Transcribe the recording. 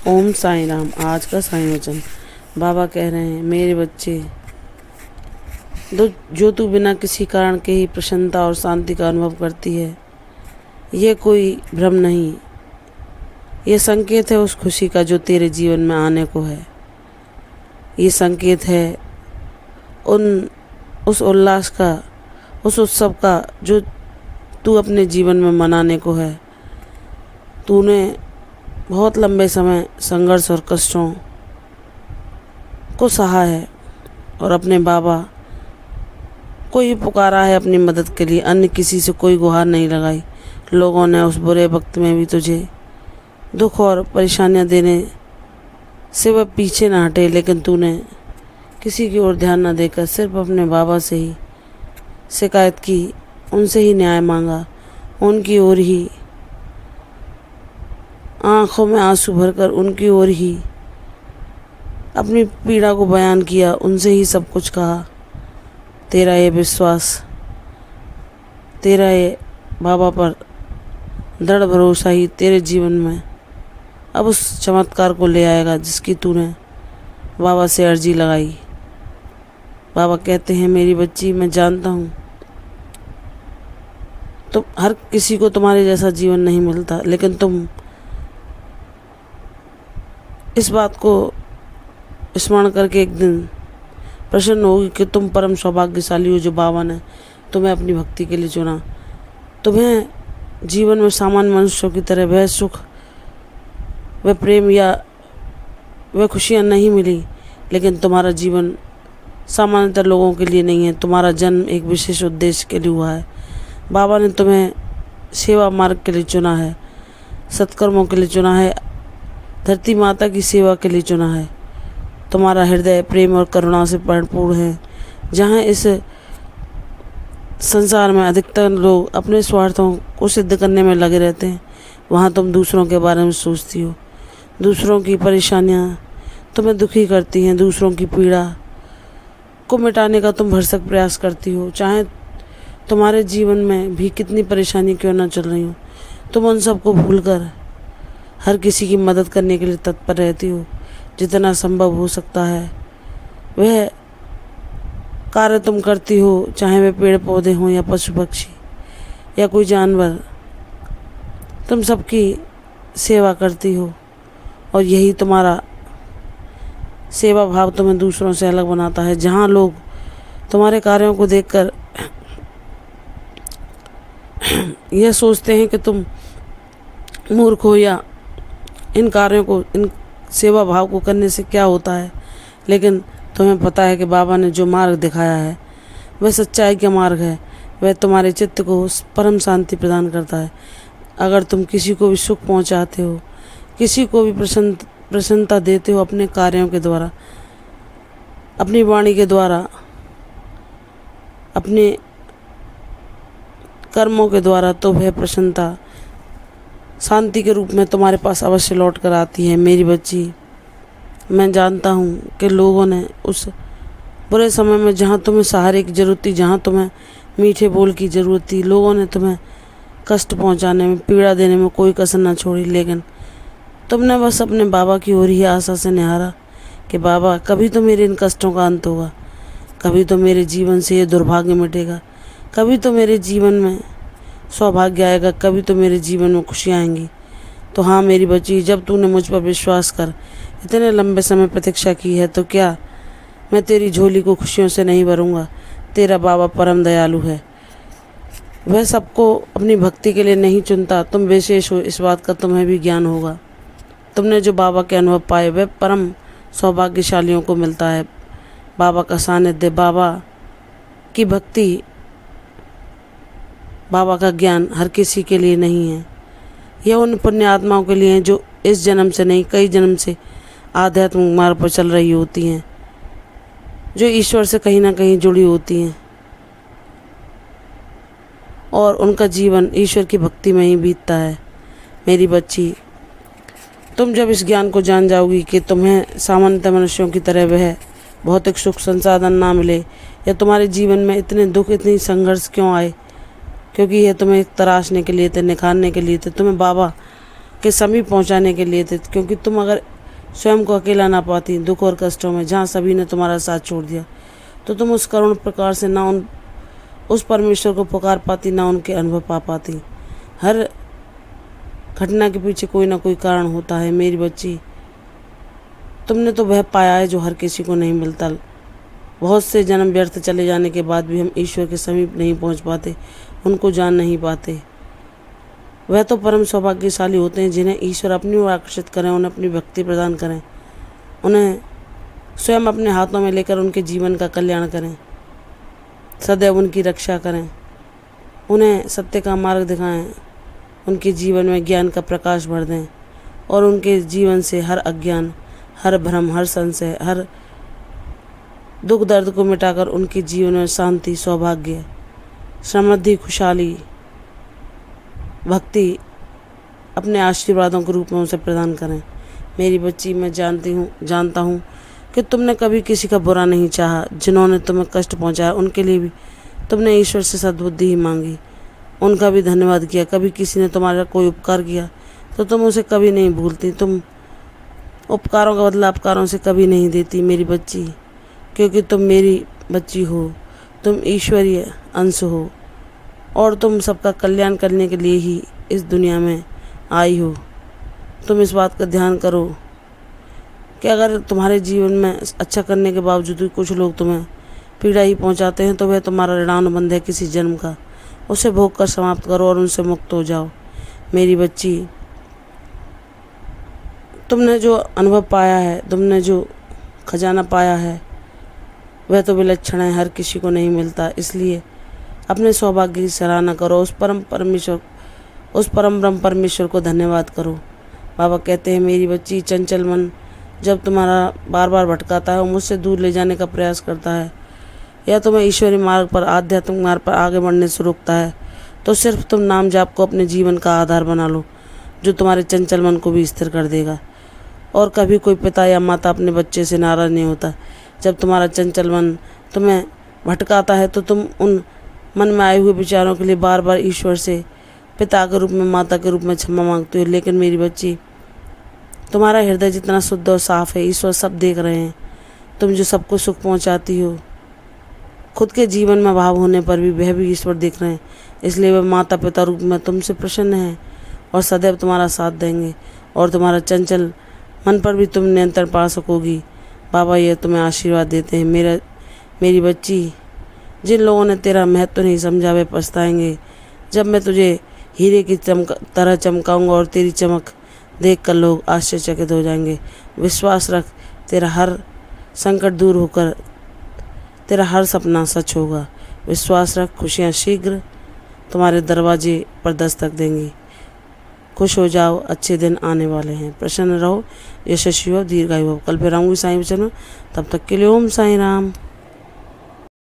ओम साईं राम। आज का साईं वचन बाबा कह रहे हैं, मेरे बच्चे, जो तू बिना किसी कारण के ही प्रसन्नता और शांति का अनुभव करती है, यह कोई भ्रम नहीं, यह संकेत है उस खुशी का जो तेरे जीवन में आने को है। ये संकेत है उस उल्लास का, उस उत्सव का जो तू अपने जीवन में मनाने को है। तूने बहुत लंबे समय संघर्ष और कष्टों को सहा है और अपने बाबा को ही पुकारा है अपनी मदद के लिए। अन्य किसी से कोई गुहार नहीं लगाई। लोगों ने उस बुरे वक्त में भी तुझे दुख और परेशानियां देने से वह पीछे ना हटे, लेकिन तूने किसी की ओर ध्यान न देकर सिर्फ अपने बाबा से ही शिकायत की, उनसे ही न्याय मांगा, उनकी ओर ही आंखों में आंसू भरकर उनकी ओर ही अपनी पीड़ा को बयान किया, उनसे ही सब कुछ कहा। तेरा ये विश्वास, तेरा ये बाबा पर दृढ़ भरोसा ही तेरे जीवन में अब उस चमत्कार को ले आएगा जिसकी तूने बाबा से अर्जी लगाई। बाबा कहते हैं, मेरी बच्ची, मैं जानता हूँ तो हर किसी को तुम्हारे जैसा जीवन नहीं मिलता, लेकिन तुम इस बात को स्मरण करके एक दिन प्रसन्न होगी कि तुम परम सौभाग्यशाली हो जो बाबा ने तुम्हें अपनी भक्ति के लिए चुना। तुम्हें जीवन में सामान्य मनुष्यों की तरह वह सुख, वह प्रेम या वह खुशियाँ नहीं मिली, लेकिन तुम्हारा जीवन सामान्यतः लोगों के लिए नहीं है। तुम्हारा जन्म एक विशेष उद्देश्य के लिए हुआ है। बाबा ने तुम्हें सेवा मार्ग के लिए चुना है, सत्कर्मों के लिए चुना है, धरती माता की सेवा के लिए चुना है। तुम्हारा हृदय प्रेम और करुणा से भरपूर है। जहाँ इस संसार में अधिकतर लोग अपने स्वार्थों को सिद्ध करने में लगे रहते हैं, वहाँ तुम दूसरों के बारे में सोचती हो। दूसरों की परेशानियाँ तुम्हें दुखी करती हैं, दूसरों की पीड़ा को मिटाने का तुम भरसक प्रयास करती हो। चाहे तुम्हारे जीवन में भी कितनी परेशानी क्यों ना चल रही हो, तुम उन सबको भूलकर हर किसी की मदद करने के लिए तत्पर रहती हो। जितना संभव हो सकता है वह कार्य तुम करती हो, चाहे वे पेड़ पौधे हों या पशु पक्षी या कोई जानवर। तुम सबकी सेवा करती हो और यही तुम्हारा सेवा भाव तुम्हें दूसरों से अलग बनाता है। जहाँ लोग तुम्हारे कार्यों को देखकर यह सोचते हैं कि तुम मूर्ख हो या इन कार्यों को, इन सेवा भाव को करने से क्या होता है, लेकिन तुम्हें पता है कि बाबा ने जो मार्ग दिखाया है वह सच्चाई का मार्ग है। वह तुम्हारे चित्त को परम शांति प्रदान करता है। अगर तुम किसी को भी सुख पहुंचाते हो, किसी को भी प्रसन्नता देते हो अपने कार्यों के द्वारा, अपनी वाणी के द्वारा, अपने कर्मों के द्वारा, तो वह प्रसन्नता शांति के रूप में तुम्हारे पास अवश्य लौट कर आती है। मेरी बच्ची, मैं जानता हूँ कि लोगों ने उस बुरे समय में जहाँ तुम्हें सहारे की ज़रूरत थी, जहाँ तुम्हें मीठे बोल की ज़रूरत थी, लोगों ने तुम्हें कष्ट पहुँचाने में, पीड़ा देने में कोई कसर न छोड़ी, लेकिन तुमने बस अपने बाबा की ओर ही आशा से निहारा कि बाबा, कभी तो मेरे इन कष्टों का अंत होगा, कभी तो मेरे जीवन से ये दुर्भाग्य मिटेगा, कभी तो मेरे जीवन में सौभाग्य आएगा, कभी तो मेरे जीवन में खुशियाँ आएंगी। तो हाँ मेरी बच्ची, जब तूने मुझ पर विश्वास कर इतने लंबे समय प्रतीक्षा की है, तो क्या मैं तेरी झोली को खुशियों से नहीं भरूंगा? तेरा बाबा परम दयालु है, वह सबको अपनी भक्ति के लिए नहीं चुनता। तुम विशेष हो, इस बात का तुम्हें भी ज्ञान होगा। तुमने जो बाबा के अनुभव पाए वह परम सौभाग्यशालियों को मिलता है। बाबा का सानिध्य, बाबा की भक्ति, बाबा का ज्ञान हर किसी के लिए नहीं है। यह उन पुण्य आत्माओं के लिए है जो इस जन्म से नहीं, कई जन्म से आध्यात्मिक मार्ग पर चल रही होती हैं, जो ईश्वर से कहीं ना कहीं जुड़ी होती हैं और उनका जीवन ईश्वर की भक्ति में ही बीतता है। मेरी बच्ची, तुम जब इस ज्ञान को जान जाओगी कि तुम्हें सामान्य मनुष्यों की तरह वह भौतिक सुख संसाधन ना मिले, या तुम्हारे जीवन में इतने दुख, इतनी संघर्ष क्यों आए, क्योंकि यह तुम्हें तराशने के लिए थे, निखारने के लिए थे। तुम्हें बाबा के समीप पहुंचाने के लिए थे, क्योंकि तुम अगर स्वयं को अकेला ना पाती दुख और कष्टों में, जहाँ सभी ने तुम्हारा साथ छोड़ दिया, तो तुम उस करुण प्रकार से ना उस परमेश्वर को पुकार पाती, ना उनके अनुभव पा पाती। हर घटना के पीछे कोई ना कोई कारण होता है मेरी बच्ची। तुमने तो वह पाया है जो हर किसी को नहीं मिलता। बहुत से जन्म व्यर्थ चले जाने के बाद भी हम ईश्वर के समीप नहीं पहुंच पाते, उनको जान नहीं पाते। वह तो परम सौभाग्यशाली होते हैं जिन्हें ईश्वर अपनी ओर आकर्षित करें, उन्हें अपनी भक्ति प्रदान करें, उन्हें स्वयं अपने हाथों में लेकर उनके जीवन का कल्याण करें, सदैव उनकी रक्षा करें, उन्हें सत्य का मार्ग दिखाएं, उनके जीवन में ज्ञान का प्रकाश भर दें और उनके जीवन से हर अज्ञान, हर भ्रम, हर संशय, हर दुख दर्द को मिटाकर उनके जीवन में शांति, सौभाग्य, समृद्धि, खुशहाली, भक्ति अपने आशीर्वादों के रूप में उसे प्रदान करें। मेरी बच्ची, मैं जानता हूँ कि तुमने कभी किसी का बुरा नहीं चाहा। जिन्होंने तुम्हें कष्ट पहुँचाया उनके लिए भी तुमने ईश्वर से सद्बुद्धि ही मांगी, उनका भी धन्यवाद किया। कभी किसी ने तुम्हारा कोई उपकार किया तो तुम उसे कभी नहीं भूलती। तुम उपकारों का बदला उपकारों से कभी नहीं देती मेरी बच्ची, क्योंकि तुम मेरी बच्ची हो, तुम ईश्वरीय अंश हो और तुम सबका कल्याण करने के लिए ही इस दुनिया में आई हो। तुम इस बात का ध्यान करो कि अगर तुम्हारे जीवन में अच्छा करने के बावजूद भी कुछ लोग तुम्हें पीड़ा ही पहुंचाते हैं तो वह तुम्हारा ऋणानुबंध है किसी जन्म का। उसे भोग कर समाप्त करो और उनसे मुक्त हो जाओ। मेरी बच्ची, तुमने जो अनुभव पाया है, तुमने जो खजाना पाया है, वह तो विलक्षण है, हर किसी को नहीं मिलता। इसलिए अपने सौभाग्य की सराहना करो, उस परम ब्रह्म परमेश्वर को धन्यवाद करो। बाबा कहते हैं मेरी बच्ची, चंचल मन जब तुम्हारा बार बार भटकाता है और मुझसे दूर ले जाने का प्रयास करता है या तुम्हें ईश्वरीय मार्ग पर, आध्यात्मिक मार्ग पर आगे बढ़ने से रोकता है, तो सिर्फ तुम नाम जाप को अपने जीवन का आधार बना लो, जो तुम्हारे चंचल मन को भी स्थिर कर देगा। और कभी कोई पिता या माता अपने बच्चे से नाराज नहीं होता। जब तुम्हारा चंचल मन तुम्हें भटकाता है तो तुम उन मन में आए हुए विचारों के लिए बार बार ईश्वर से पिता के रूप में, माता के रूप में क्षमा मांगते हो। लेकिन मेरी बच्ची, तुम्हारा हृदय जितना शुद्ध और साफ है, ईश्वर सब देख रहे हैं। तुम जो सबको सुख पहुंचाती हो, खुद के जीवन में अभाव होने पर भी वह भी ईश्वर देख रहे हैं। इसलिए वह माता पिता रूप में तुमसे प्रसन्न है और सदैव तुम्हारा साथ देंगे और तुम्हारा चंचल मन पर भी तुम नियंत्रण पा सकोगी। बाबा ये तुम्हें आशीर्वाद देते हैं। मेरी बच्ची, जिन लोगों ने तेरा महत्व नहीं समझा वे पछताएंगे जब मैं तुझे हीरे की तरह चमकाऊंगा और तेरी चमक देखकर लोग आश्चर्यचकित हो जाएंगे। विश्वास रख, तेरा हर संकट दूर होकर तेरा हर सपना सच होगा। विश्वास रख, खुशियाँ शीघ्र तुम्हारे दरवाजे पर दस्तक देंगी। खुश हो जाओ, अच्छे दिन आने वाले हैं। प्रसन्न रहो, यशस्वी हो, दीर्घायु हो। कल फिर आऊँगी साईं वचन में, तब तक के लिए ओम साईं राम।